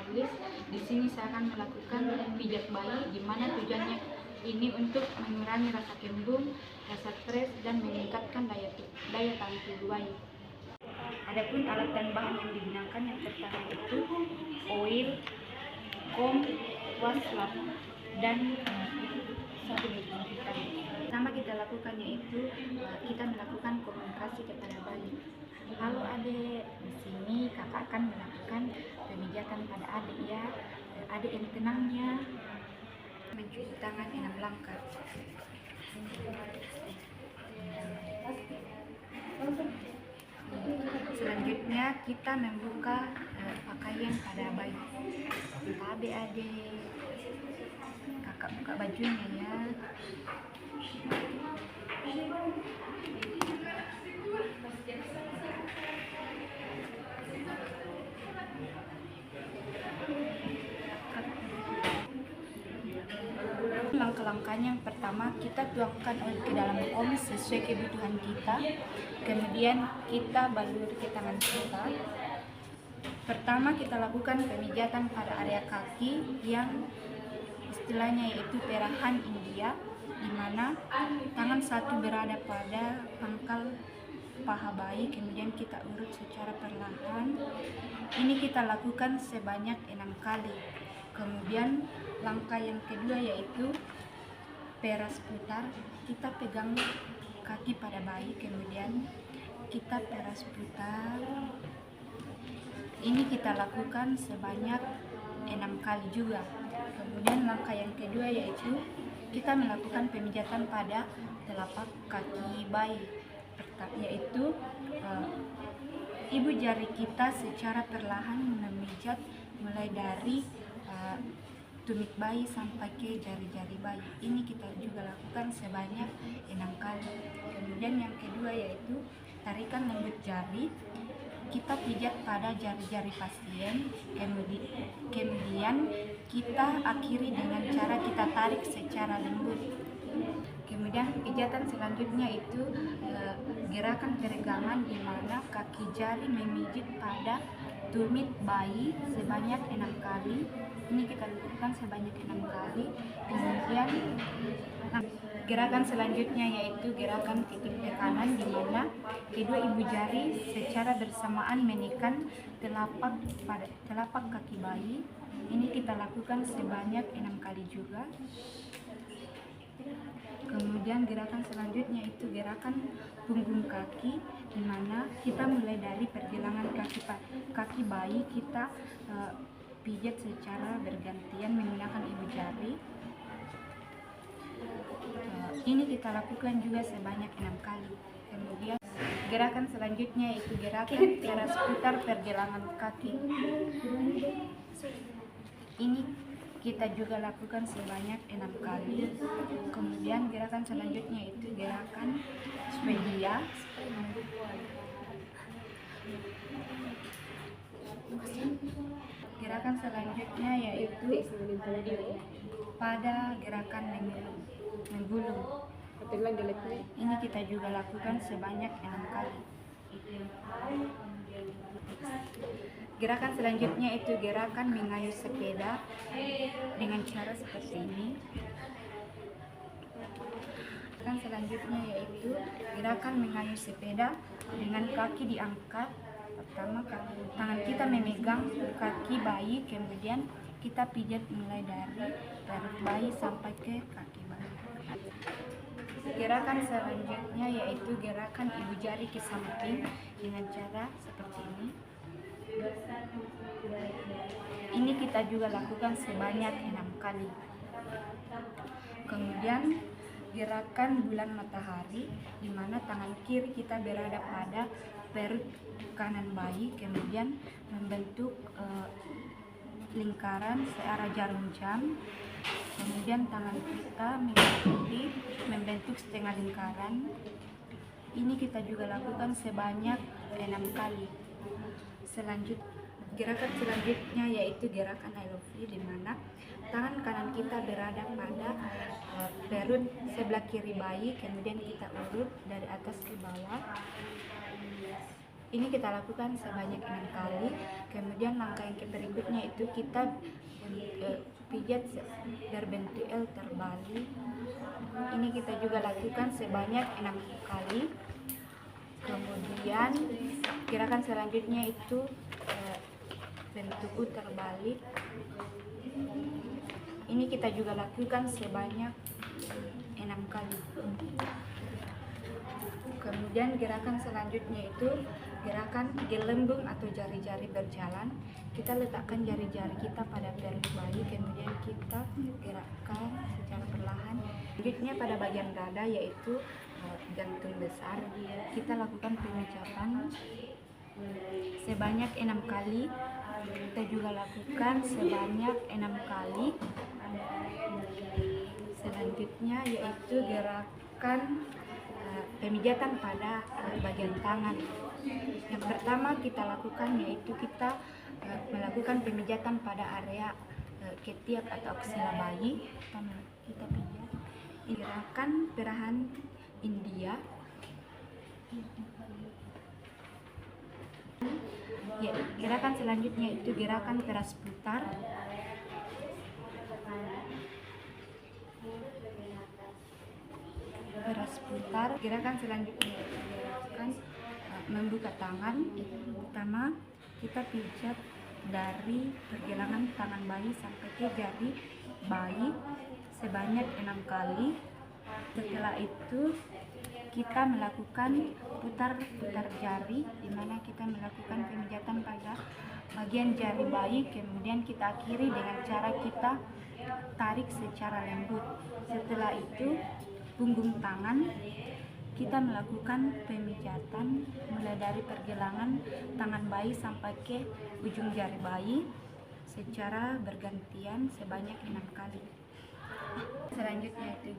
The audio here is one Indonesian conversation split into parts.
spesialis. Di sini saya akan melakukan pijat bayi, di mana tujuannya ini untuk mengurangi rasa kembung, rasa stres, dan meningkatkan daya tahan tubuh bayi. Adapun alat dan bahan yang digunakan yang pertama itu oil, comb, washcloth, dan sabun hitam. Pertama kita lakukan yaitu kita melakukan komunikasi kepada bayi. Halo adik, di sini kakak akan melakukan pemijatan pada adik ya. Adik yang tenangnya. Mencuci tangan 6 langkah. Selanjutnya kita membuka pakaian pada bayi. Adik-adik, kakak buka bajunya ya. Langkah-langkahnya yang pertama kita tuangkan oil ke dalam omo sesuai kebutuhan kita. Kemudian kita balur ke tangan kita. Pertama kita lakukan pemijatan pada area kaki yang istilahnya yaitu perahan India, di mana tangan satu berada pada pangkal paha bayi, kemudian kita urut secara perlahan. Ini kita lakukan sebanyak 6 kali. Kemudian langkah yang kedua yaitu peras putar. Kita pegang kaki pada bayi, kemudian kita peras putar. Ini kita lakukan sebanyak 6 kali juga. Kemudian langkah yang kedua yaitu kita melakukan pemijatan pada telapak kaki bayi, yaitu ibu jari kita secara perlahan memijat mulai dari tumit bayi sampai ke jari-jari bayi. Ini kita juga lakukan sebanyak 6 kali. Kemudian yang kedua yaitu tarikan lembut jari. Kita pijat pada jari-jari pasien, kemudian kita akhiri dengan cara kita tarik secara lembut. Kemudian pijatan selanjutnya itu gerakan peregangan, di mana kaki jari memijit pada tumit bayi sebanyak 6 kali. Ini kita lakukan sebanyak 6 kali. Kemudian gerakan selanjutnya yaitu gerakan titik tekanan, di mana kedua ibu jari secara bersamaan menekan telapak kaki bayi. Ini kita lakukan sebanyak 6 kali juga. Kemudian gerakan selanjutnya itu gerakan punggung kaki, di mana kita mulai dari pergelangan kaki bayi, kita pijat secara bergantian menggunakan ibu jari. Ini kita lakukan juga sebanyak 6 kali. Kemudian gerakan selanjutnya yaitu gerakan peras putar pergelangan kaki. Ini kita juga lakukan sebanyak 6 kali. Kemudian gerakan selanjutnya itu gerakan Swedia. Gerakan selanjutnya yaitu pada gerakan menggulung. Ini kita juga lakukan sebanyak 6 kali. Gerakan selanjutnya itu gerakan mengayuh sepeda dengan cara seperti ini. Gerakan selanjutnya yaitu gerakan mengayuh sepeda dengan kaki diangkat. Pertama, tangan kita memegang kaki bayi, kemudian kita pijat mulai dari perut bayi sampai ke kaki bayi. Gerakan selanjutnya yaitu gerakan ibu jari ke samping dengan cara seperti ini. Ini kita juga lakukan sebanyak 6 kali. Kemudian gerakan bulan matahari, di mana tangan kiri kita berada pada perut kanan bayi, kemudian membentuk lingkaran searah jarum jam. Kemudian tangan kita membentuk setengah lingkaran. Ini kita juga lakukan sebanyak 6 kali. Gerakan selanjutnya yaitu gerakan I love you, di mana tangan kanan kita berada pada perut sebelah kiri bayi, kemudian kita urut dari atas ke bawah. Ini kita lakukan sebanyak 6 kali. Kemudian Kemudian langkah yang berikutnya itu kita pijat berbentuk L terbalik. Ini kita juga lakukan sebanyak 6 kali. Kemudian gerakan selanjutnya itu bentuk U terbalik. Ini kita juga lakukan sebanyak 6 kali. Kemudian gerakan selanjutnya itu gerakan gelembung atau jari-jari berjalan. Kita letakkan jari-jari kita pada perut bayi, kemudian kita gerakkan secara perlahan. Selanjutnya pada bagian dada yaitu jantung besar. Kita lakukan pemijatan sebanyak 6 kali. Kita juga lakukan sebanyak 6 kali. Selanjutnya yaitu gerakan pemijatan pada bagian tangan. Yang pertama kita lakukan yaitu kita melakukan pemijatan pada area ketiak atau aksila bayi. Kita pijat. Gerakan perahan India. Ya, gerakan selanjutnya itu gerakan peras putar. Peras putar. Gerakan selanjutnya itu gerakan membuka tangan. Pertama kita pijat dari pergelangan tangan bayi sampai ke jari bayi sebanyak 6 kali. Setelah itu kita melakukan putar-putar jari, di mana kita melakukan pemijatan pada bagian jari bayi, kemudian kita akhiri dengan cara kita tarik secara lembut. Setelah itu punggung tangan kita melakukan pemijatan mulai dari pergelangan tangan bayi sampai ke ujung jari bayi secara bergantian sebanyak 6 kali. Selanjutnya itu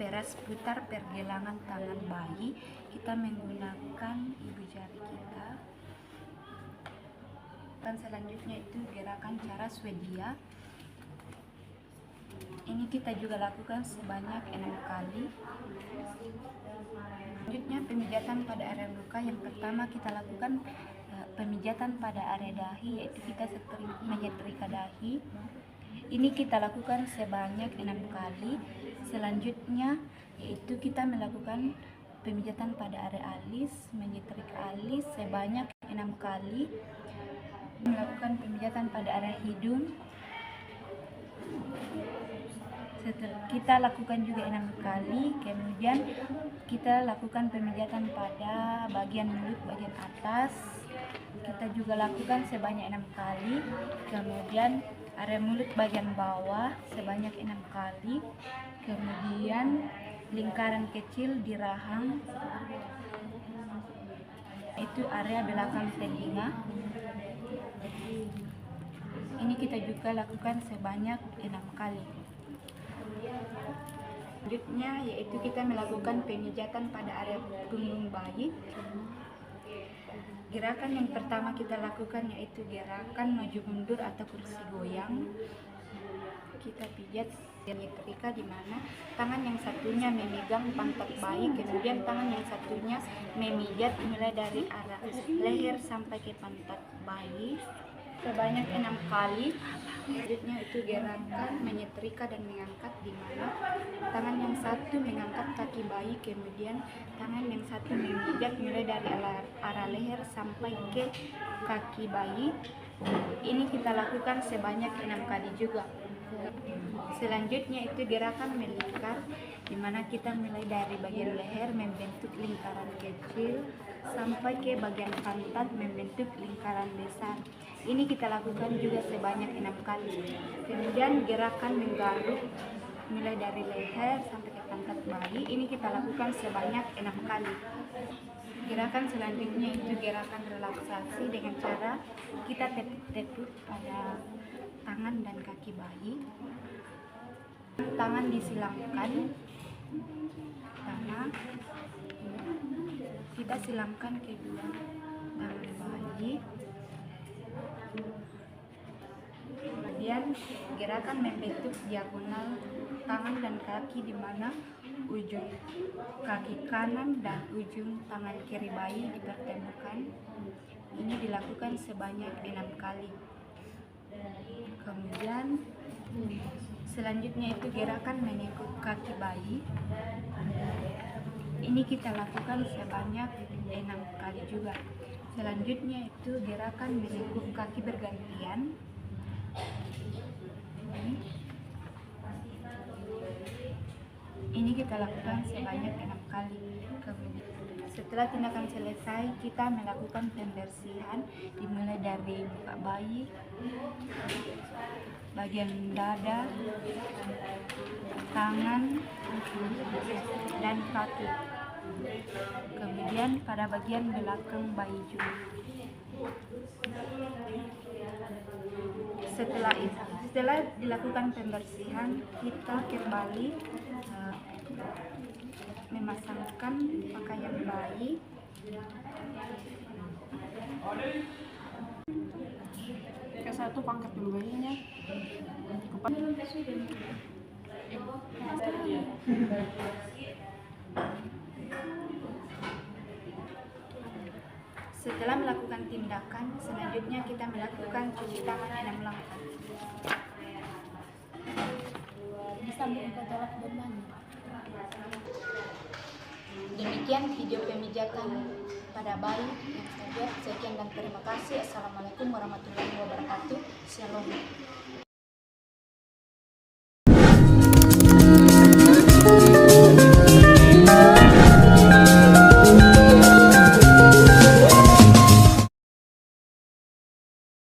peras putar pergelangan tangan bayi. Kita menggunakan ibu jari kita. Dan selanjutnya itu gerakan cara Swedia. Ini kita juga lakukan sebanyak 6 kali. Selanjutnya pemijatan pada area luka. Yang pertama kita lakukan pemijatan pada area dahi, yaitu kita menyetrika dahi. Ini kita lakukan sebanyak 6 kali. Selanjutnya yaitu kita melakukan pemijatan pada area alis, menyetrika alis sebanyak 6 kali. Melakukan pemijatan pada area hidung. Setelah kita lakukan juga 6 kali, kemudian kita lakukan pemijatan pada bagian mulut bagian atas. Kita juga lakukan sebanyak 6 kali. Kemudian area mulut bagian bawah sebanyak 6 kali. Kemudian lingkaran kecil di rahang, itu area belakang telinga. Ini kita juga lakukan sebanyak 6 kali. Selanjutnya yaitu kita melakukan pemijatan pada area punggung bayi. Gerakan yang pertama kita lakukan yaitu gerakan maju mundur atau kursi goyang. Kita pijat menyetrika, di mana tangan yang satunya memegang pantat bayi, kemudian tangan yang satunya memijat mulai dari arah leher sampai ke pantat bayi sebanyak 6 kali. Selanjutnya itu gerakan menyetrika dan mengangkat, di mana tangan yang satu mengangkat kaki bayi, kemudian tangan yang satu memijat mulai dari arah leher sampai ke kaki bayi. Ini kita lakukan sebanyak 6 kali juga. Selanjutnya itu gerakan melingkar, di mana kita mulai dari bagian leher membentuk lingkaran kecil sampai ke bagian pantat membentuk lingkaran besar. Ini kita lakukan juga sebanyak 6 kali. Kemudian gerakan menggaruk mulai dari leher sampai ke pantat bayi. Ini kita lakukan sebanyak 6 kali. Gerakan selanjutnya itu gerakan relaksasi dengan cara kita tepuk-tepuk pada tangan dan kaki bayi. Tangan disilangkan. Pertama, kita silangkan kedua tangan bayi. Kemudian gerakan membentuk diagonal tangan dan kaki, di mana ujung kaki kanan dan ujung tangan kiri bayi dipertemukan. Ini dilakukan sebanyak 6 kali. Kemudian selanjutnya itu gerakan menekuk kaki bayi. Ini kita lakukan sebanyak 6 kali juga. Selanjutnya itu gerakan menekuk kaki bergantian. Ini kita lakukan sebanyak 6 kali. Kemudian setelah tindakan selesai, kita melakukan pembersihan dimulai dari muka bayi, bagian dada, tangan, dan kaki. Kemudian pada bagian belakang bayi juga. Setelah dilakukan pembersihan, kita kembali memasangkan pakaian bayi. Ke satu pangkat dulu bayinya. Setelah melakukan tindakan, selanjutnya kita melakukan cuci tangan 6 langkah. Demikian video pemijatan pada bayi yang saya buat. Sekian dan terima kasih. Assalamualaikum warahmatullahi wabarakatuh. Shalom.